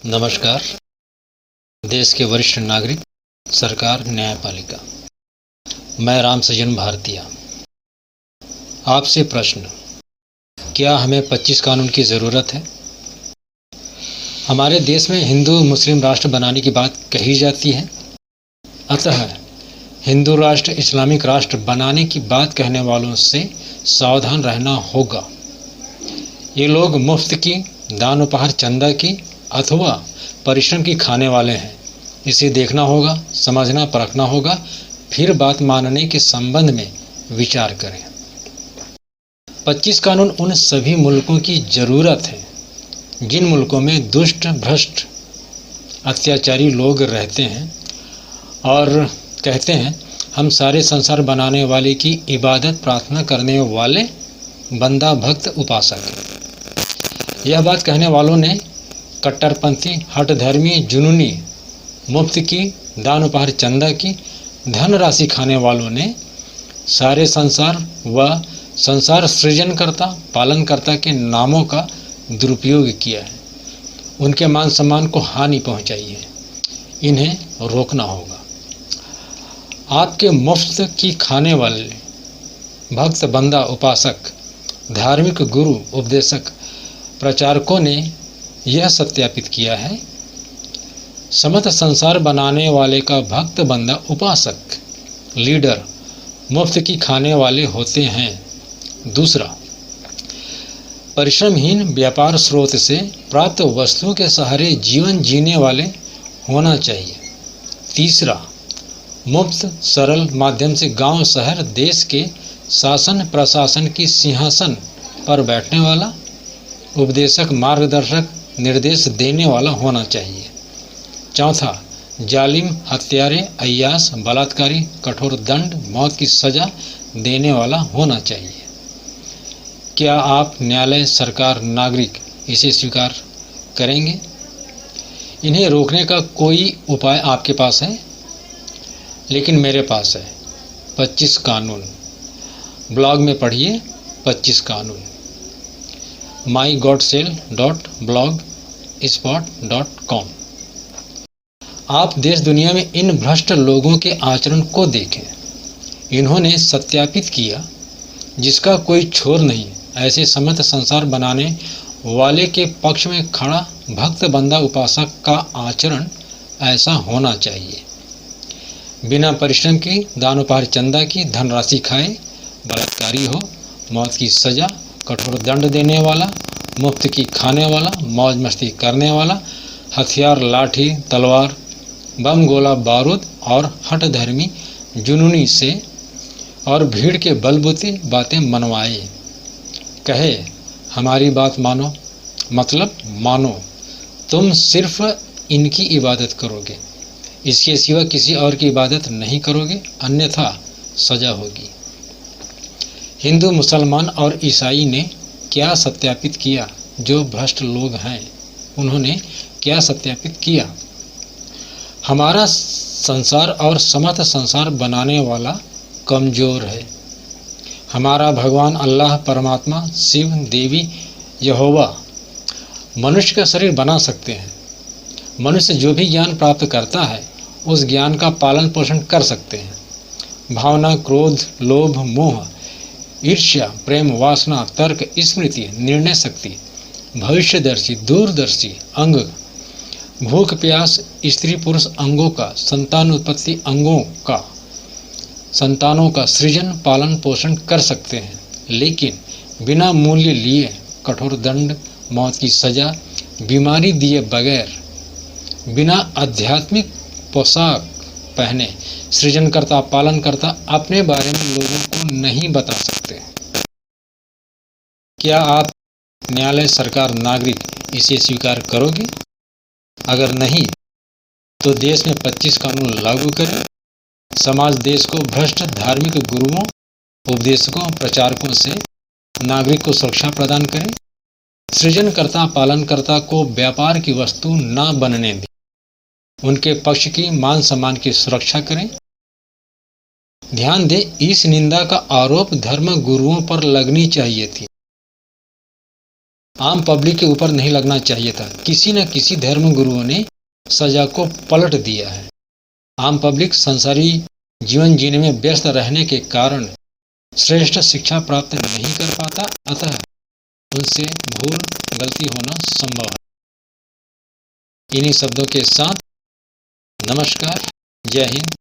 नमस्कार। देश के वरिष्ठ नागरिक, सरकार, न्यायपालिका, मैं राम सजन भारतीय। आपसे प्रश्न, क्या हमें 25 कानून की ज़रूरत है? हमारे देश में हिंदू मुस्लिम राष्ट्र बनाने की बात कही जाती है, अतः हिंदू राष्ट्र इस्लामिक राष्ट्र बनाने की बात कहने वालों से सावधान रहना होगा। ये लोग मुफ्त की, दान उपहार, चंदा की अथवा परिश्रम की खाने वाले हैं। इसे देखना होगा, समझना, परखना होगा, फिर बात मानने के संबंध में विचार करें। 25 कानून उन सभी मुल्कों की ज़रूरत है जिन मुल्कों में दुष्ट, भ्रष्ट, अत्याचारी लोग रहते हैं और कहते हैं हम सारे संसार बनाने वाले की इबादत प्रार्थना करने वाले बंदा, भक्त, उपासक। यह बात कहने वालों ने कट्टरपंथी, हठधर्मी, जुनूनी, मुफ्त की, दान उपहार, चंदा की, धन राशि खाने वालों ने सारे संसार व संसार सृजनकर्ता, पालनकर्ता के नामों का दुरुपयोग किया है। उनके मान सम्मान को हानि पहुंचाई है। इन्हें रोकना होगा। आपके मुफ्त की खाने वाले भक्त, बंदा, उपासक, धार्मिक गुरु, उपदेशक, प्रचारकों ने यह सत्यापित किया है, समस्त संसार बनाने वाले का भक्त, बंदा, उपासक, लीडर मुफ्त की खाने वाले होते हैं। दूसरा, परिश्रमहीन व्यापार स्रोत से प्राप्त वस्तुओं के सहारे जीवन जीने वाले होना चाहिए। तीसरा, मुफ्त सरल माध्यम से गांव, शहर, देश के शासन प्रशासन की सिंहासन पर बैठने वाला, उपदेशक, मार्गदर्शक, निर्देश देने वाला होना चाहिए। चौथा, जालिम, हत्यारे, अय्यास, बलात्कारी, कठोर दंड, मौत की सजा देने वाला होना चाहिए। क्या आप, न्यायालय, सरकार, नागरिक इसे स्वीकार करेंगे? इन्हें रोकने का कोई उपाय आपके पास है? लेकिन मेरे पास है 25 कानून। ब्लॉग में पढ़िए 25 कानून। mygodcell.blogspot.com। आप देश दुनिया में इन भ्रष्ट लोगों के आचरण को देखें। इन्होंने सत्यापित किया, जिसका कोई छोर नहीं, ऐसे समस्त संसार बनाने वाले के पक्ष में खड़ा भक्त, बंदा, उपासक का आचरण ऐसा होना चाहिए। बिना परिश्रम की, दान उपहार, चंदा की, धनराशि खाए, बलात्कारी हो, मौत की सजा, कठोर दंड देने वाला, मुफ्त की खाने वाला, मौज मस्ती करने वाला, हथियार, लाठी, तलवार, बम, गोला बारूद और हठधर्मी, जुनूनी से और भीड़ के बलबूते बातें मनवाए। कहे हमारी बात मानो, मतलब मानो, तुम सिर्फ इनकी इबादत करोगे, इसके सिवा किसी और की इबादत नहीं करोगे, अन्यथा सजा होगी। हिंदू, मुसलमान और ईसाई ने क्या सत्यापित किया? जो भ्रष्ट लोग हैं उन्होंने क्या सत्यापित किया? हमारा संसार और समस्त संसार बनाने वाला कमज़ोर है। हमारा भगवान अल्लाह, परमात्मा, शिव, देवी, यहोवा मनुष्य का शरीर बना सकते हैं। मनुष्य जो भी ज्ञान प्राप्त करता है उस ज्ञान का पालन पोषण कर सकते हैं। भावना, क्रोध, लोभ, मोह, ईर्ष्या, प्रेम, वासना, तर्क, स्मृति, निर्णय शक्ति, भविष्यदर्शी, दूरदर्शी अंग, भूख, प्यास, स्त्री पुरुष अंगों का, संतानोत्पत्ति अंगों का, संतानों का सृजन, पालन पोषण कर सकते हैं, लेकिन बिना मूल्य लिए, कठोर दंड, मौत की सजा, बीमारी दिए बगैर, बिना आध्यात्मिक पोशाक पहने सृजनकर्ता, पालनकर्ता अपने बारे में लोगों को नहीं बता सकते। क्या आप, न्यायालय, सरकार, नागरिक इसे स्वीकार करोगे? अगर नहीं तो देश में 25 कानून लागू करें। समाज, देश को भ्रष्ट धार्मिक गुरुओं, उपदेशकों, प्रचारकों से नागरिक को सुरक्षा प्रदान करें। सृजनकर्ता, पालनकर्ता को व्यापार की वस्तु न बनने दें। उनके पक्ष की, मान सम्मान की सुरक्षा करें। ध्यान दें, इस निंदा का आरोप धर्म गुरुओं पर लगनी चाहिए थी। आम पब्लिक के ऊपर नहीं लगना चाहिए था। किसी न किसी धर्म गुरुओं ने सजा को पलट दिया है। आम पब्लिक संसारी जीवन जीने में व्यस्त रहने के कारण श्रेष्ठ शिक्षा प्राप्त नहीं कर पाता, अतः उनसे भूल गलती होना संभव है। इन्हीं शब्दों के साथ नमस्कार, जय हिंद,